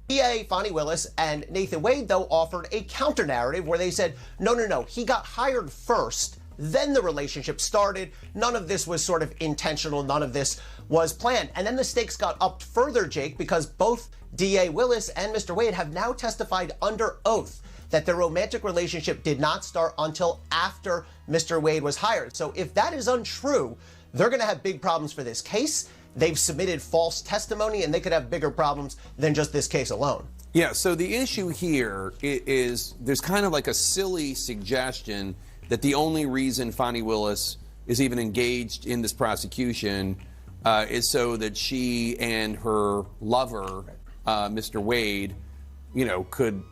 DA Fani Willis and Nathan Wade, though, offered a counter narrative where they said, no, he got hired first, then the relationship started. None of this was sort of intentional. None of this was planned. And then the stakes got upped further, Jake, because both DA Willis and Mr. Wade have now testified under oath that their romantic relationship did not start until after Mr. Wade was hired. So if that is untrue, they're going to have big problems for this case. They've submitted false testimony, and they could have bigger problems than just this case alone. Yeah, so the issue here is there's kind of like a silly suggestion that the only reason Fani Willis is even engaged in this prosecution is so that she and her lover, Mr. Wade, could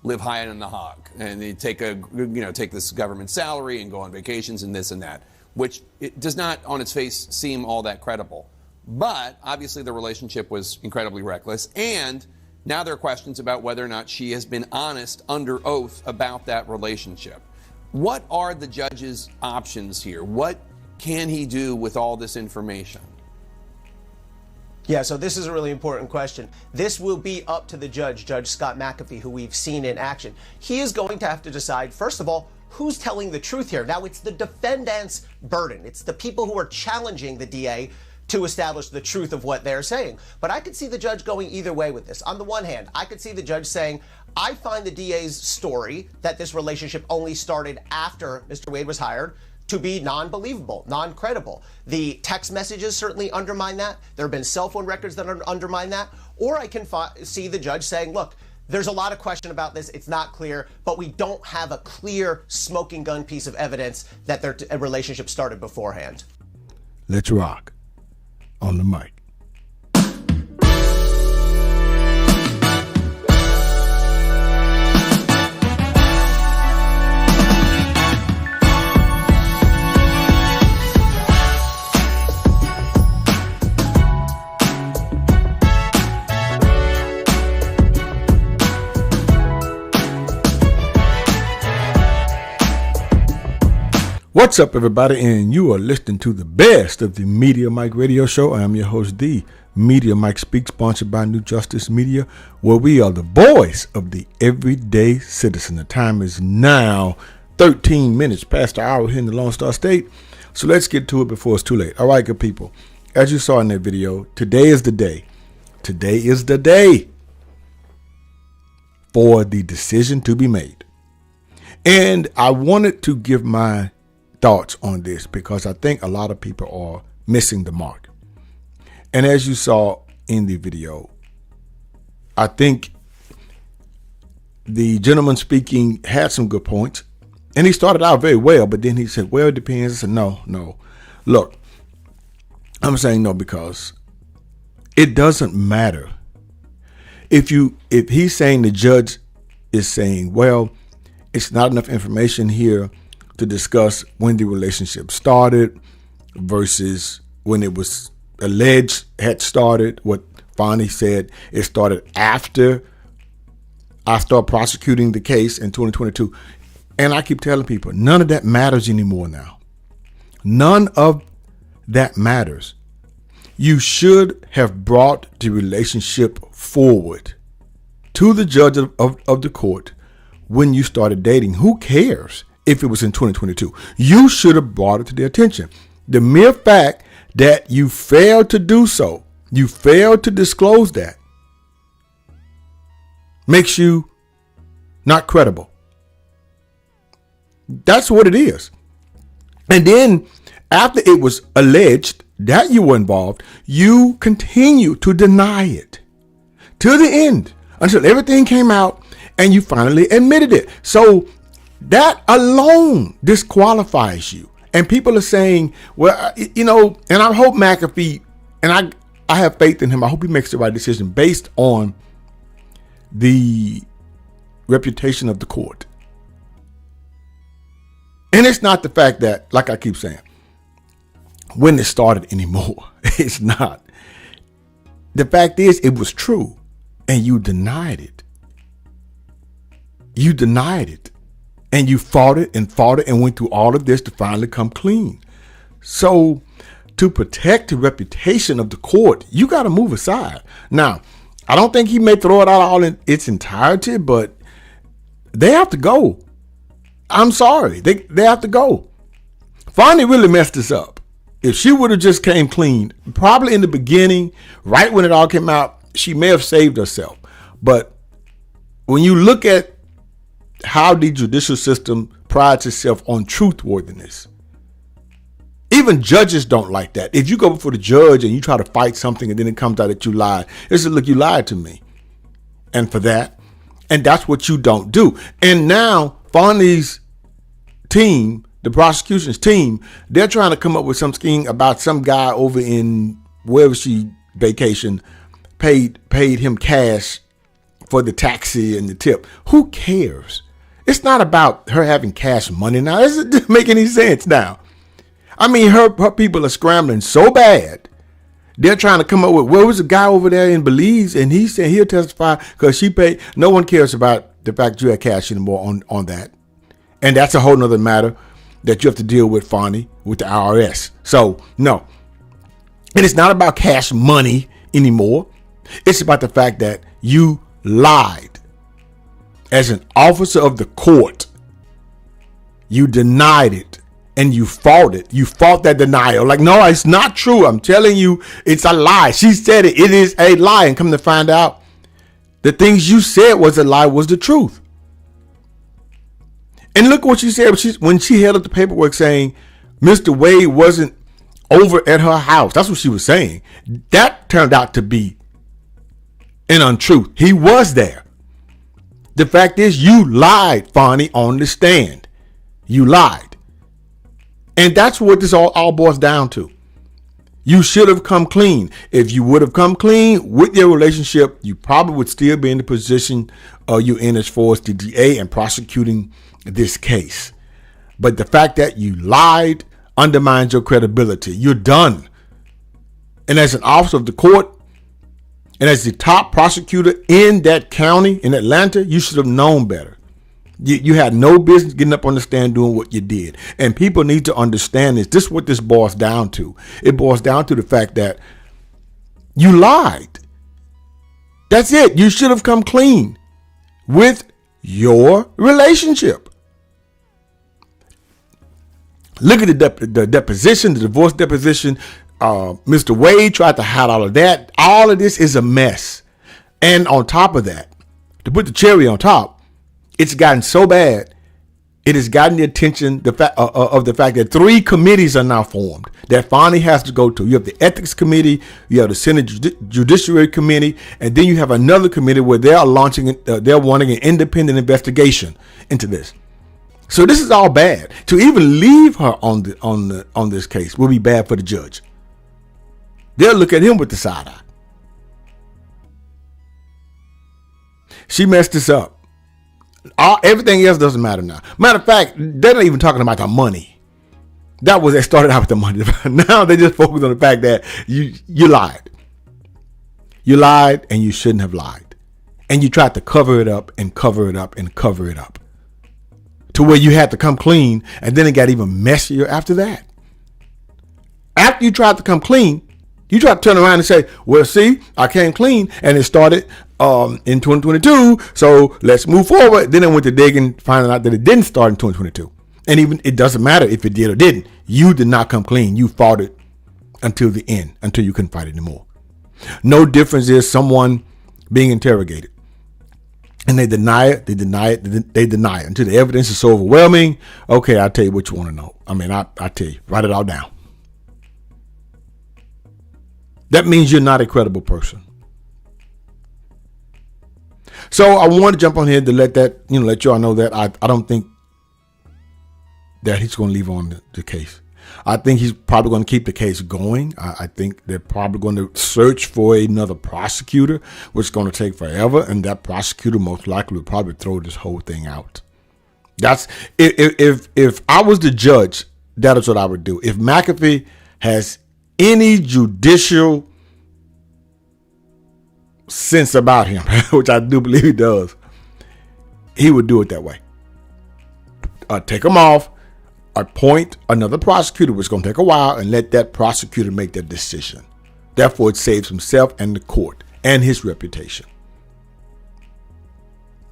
live high on the hog and they take this government salary and go on vacations and this and that, which it does not on its face seem all that credible. But obviously the relationship was incredibly reckless, and now there are questions about whether or not she has been honest under oath about that relationship. What are the judge's options here? What can he do with all this information? Yeah, so this is a really important question. This will be up to the judge, Judge Scott McAfee, who we've seen in action. He is going to have to decide, first of all, who's telling the truth here. Now, it's the defendant's burden. It's the people who are challenging the DA to establish the truth of what they're saying. But I could see the judge going either way with this. On the one hand, I could see the judge saying, I find the DA's story that this relationship only started after Mr. Wade was hired to be non-believable, non-credible. The text messages certainly undermine that. There have been cell phone records that undermine that. Or I can see the judge saying, look, there's a lot of question about this. It's not clear, but we don't have a clear smoking gun piece of evidence that their relationship started beforehand. Let's rock on the mic. What's up, everybody, and you are listening to the best of the Media Mike radio show. I am your host, the Media Mike Speaks, sponsored by New Justice Media, where we are the voice of the everyday citizen. The time is now 13 minutes past the hour here in the Lone Star State, so let's get to it before it's too late. All right, good people, as you saw in that video, today is the day. Today is the day for the decision to be made. And I wanted to give my thoughts on this because I think a lot of people are missing the mark. And as you saw in the video, I think the gentleman speaking had some good points, and he started out very well, but then he said, well, it depends. I said, no. Look, I'm saying no because it doesn't matter. If he's saying, the judge is saying, well, it's not enough information here to discuss when the relationship started versus when it was alleged had started. What Fani said, it started after I started prosecuting the case in 2022. And I keep telling people, none of that matters anymore now. None of that matters. You should have brought the relationship forward to the judge of the court when you started dating. Who cares if it was in 2022? You should have brought it to their attention. The mere fact that you failed to do so, you failed to disclose that, makes you not credible. That's what it is. And then after it was alleged that you were involved, you continue to deny it to the end until everything came out and you finally admitted it. So that alone disqualifies you. And people are saying, well, and I hope McAfee, and I have faith in him, I hope he makes the right decision based on the reputation of the court. And it's not the fact that, like I keep saying, when it started anymore. It's not. The fact is, it was true, and you denied it. You denied it. And you fought it and went through all of this to finally come clean. So to protect the reputation of the court, you got to move aside. Now, I don't think he may throw it out all in its entirety, but they have to go. I'm sorry. They have to go. Fani really messed this up. If she would have just came clean, probably in the beginning, right when it all came out, she may have saved herself. But when you look at how the judicial system prides itself on truthworthiness, even judges don't like that. If you go before the judge and you try to fight something and then it comes out that you lied, it says, look, you lied to me. And for that, and that's what you don't do. And now Fani's team, the prosecution's team, they're trying to come up with some scheme about some guy over in wherever she vacationed, paid him cash for the taxi and the tip. Who cares? It's not about her having cash money now. It doesn't make any sense now. I mean, her people are scrambling so bad. They're trying to come up with, where was a guy over there in Belize, and he said he'll testify because she paid. No one cares about the fact that you had cash anymore on that. And that's a whole nother matter that you have to deal with, Fani, with the IRS. So, no. And it's not about cash money anymore. It's about the fact that you lied. As an officer of the court, you denied it. And you fought it. You fought that denial. Like, no, it's not true. I'm telling you, it's a lie. She said it. It is a lie. And come to find out, the things you said was a lie was the truth. And look what she said when she held up the paperwork saying Mr. Wade wasn't over at her house. That's what she was saying. That turned out to be an untruth. He was there. The fact is, you lied, Fani, on the stand. You lied. And that's what this all boils down to. You should have come clean. If you would have come clean with your relationship, you probably would still be in the position you're in as far as the DA and prosecuting this case. But the fact that you lied undermines your credibility. You're done. And as an officer of the court, and as the top prosecutor in that county, in Atlanta, you should have known better. You had no business getting up on the stand doing what you did. And people need to understand this. This is what this boils down to. It boils down to the fact that you lied. That's it. You should have come clean with your relationship. Look at the deposition, the divorce deposition. Mr. Wade tried to hide all of that. All of this is a mess. And on top of that, to put the cherry on top, it's gotten so bad, it has gotten the attention of the fact that 3 committees are now formed that Fani has to go to. You have the Ethics Committee, you have the Senate Judiciary Committee, and then you have another committee where they're wanting an independent investigation into this. So this is all bad. To even leave her on this case will be bad for the judge. They'll look at him with the side eye. She messed this up. Everything else doesn't matter now. Matter of fact, they're not even talking about the money. They started out with the money. Now they just focus on the fact that you lied. You lied and you shouldn't have lied. And you tried to cover it up and cover it up and cover it up. To where you had to come clean, and then it got even messier after that. After you tried to come clean, you tried to turn around and say, well, see, I came clean and it started in 2022, so let's move forward. Then I went to digging, finding out that it didn't start in 2022. And even it doesn't matter if it did or didn't. You did not come clean. You fought it until the end, until you couldn't fight it anymore. No difference is someone being interrogated. And they deny it, they deny it, they deny it until the evidence is so overwhelming. Okay, I'll tell you what you want to know. I mean, I'll tell you, write it all down. That means you're not a credible person. So I want to jump on here to let y'all know that I don't think that he's going to leave on the case. I think he's probably going to keep the case going. I think they're probably going to search for another prosecutor, which is going to take forever. And that prosecutor most likely will probably throw this whole thing out. That's if I was the judge, that is what I would do. If McAfee has any judicial sense about him, which I do believe he does, he would do it that way. Take him off, appoint another prosecutor, which is going to take a while, and let that prosecutor make that decision. Therefore, it saves himself and the court and his reputation.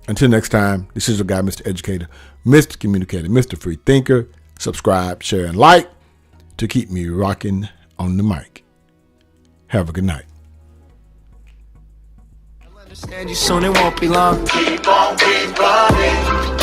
Until next time, this is your guy, Mr. Educator, Mr. Communicator, Mr. Free Thinker. Subscribe, share, and like to keep me rocking on the mic. Have a good night. I'll understand you soon, it won't be long. Keep on, keep running.